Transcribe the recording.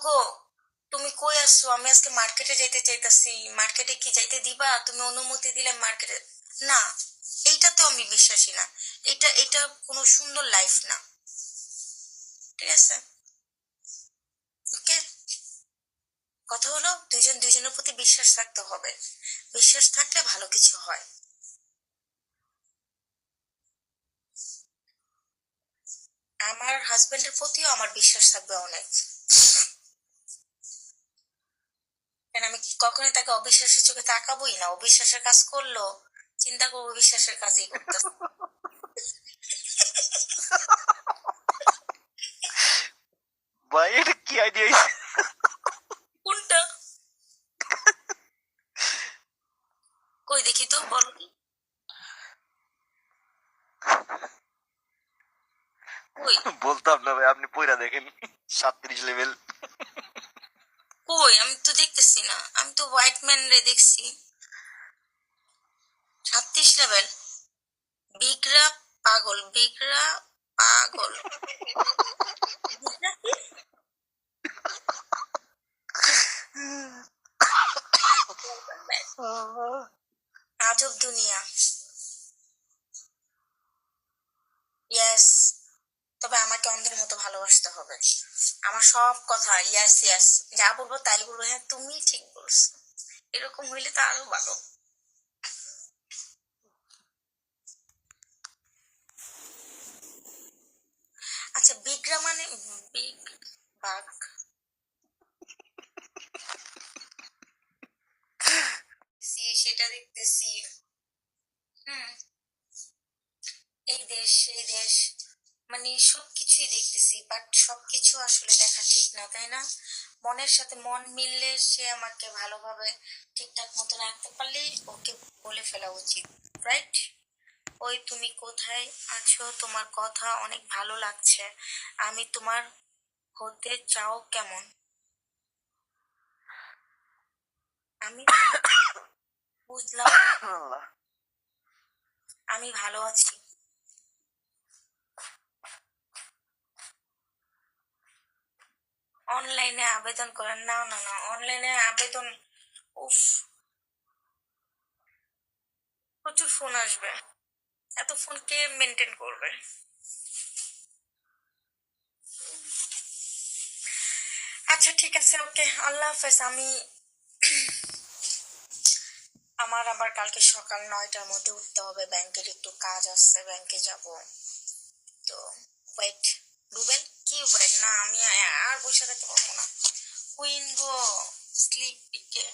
ওগো, তুমি কই আসছো? আমি আজকে মার্কেটে যাইতে চাইতাছি। মার্কেটে কি যাইতে দিবা? তুমি অনুমতি দিলে মার্কেটে? না, এইটাতেও আমি বিশ্বাসী না। এটা এটা কোনো সুন্দর লাইফ না। ঠিক আছে, ওকে। কথা হলো দুইজন দুইজনের প্রতি বিশ্বাস রাখতে হবে। বিশ্বাস থাকলে ভালো কিছু হয়। আমার হাজবেন্ডের প্রতিও আমার বিশ্বাস থাকবে অনেক। কেন আমি কখনোই তাকে অবিশ্বাসের চোখে তাকাবোই না। অবিশ্বাসের কাজ করলো, চিন্তা করবো বিশ্বাসের কাজই করতেছে। ভাই এটা কি আইডিয়া? কোনটা? কই দেখি তো, বলো। কই? বলতাম না ভাই, আপনি পয়রা দেখেন 37 লেভেল। কই? আমি তো দেখতেছি না। আমি তো হোয়াইট ম্যান রে দেখছি। 36 লেভেল। বিগড়া পাগল, বিগড়া পাগল। বিগড়া কি? আজব দুনিয়া। ইয়েস। তবে আমাকে অন্ধের মতো ভালোবাসতে হবে। আমার সব কথা ইয়াস ইয়াস, যা বলবো তাই বলবো, হ্যাঁ তুমি ঠিক বলছো। এরকম হইলে তো আরো ভালো। আচ্ছা, বিগড়া মানে? বিগ বাঘ। সেটা দেখতেছি। হুম। এই দেশ এই দেশ, মানে সবকিছুই দেখতেছি, বাট সবকিছু আসলে দেখা ঠিক না, তাই না? মনের সাথে মন মিললে সে আমাকে ভালোভাবে ঠিকঠাক মতো রাখতে পারলেই ওকে বলে ফেলা উচিত, রাইট? ওই তুমি কোথায় আছো? তোমার কথা অনেক ভালো লাগছে। আমি তোমার হতে চাও কেমন? আমি বুঝলাম না। আমি ভালো আছি। অনলাইনে আবেদন করেন? না না না, অনলাইনে আবেদন, উফ, প্রচুর ফোন আসবে। এত ফোন কে মেনটেন করবে? আচ্ছা ঠিক আছে, ওকে, আল্লাহ হাফেজ। আমি আমার আবার কালকে সকাল 9টার মধ্যে উঠতে হবে। ব্যাংকের একটু কাজ আছে, ব্যাংকে যাব। তো ওয়েট। রুবেল কি ওয়েট? না, আমি আর বসে থাকতে পারবো না। কুইন গো, স্লিপ পিকে।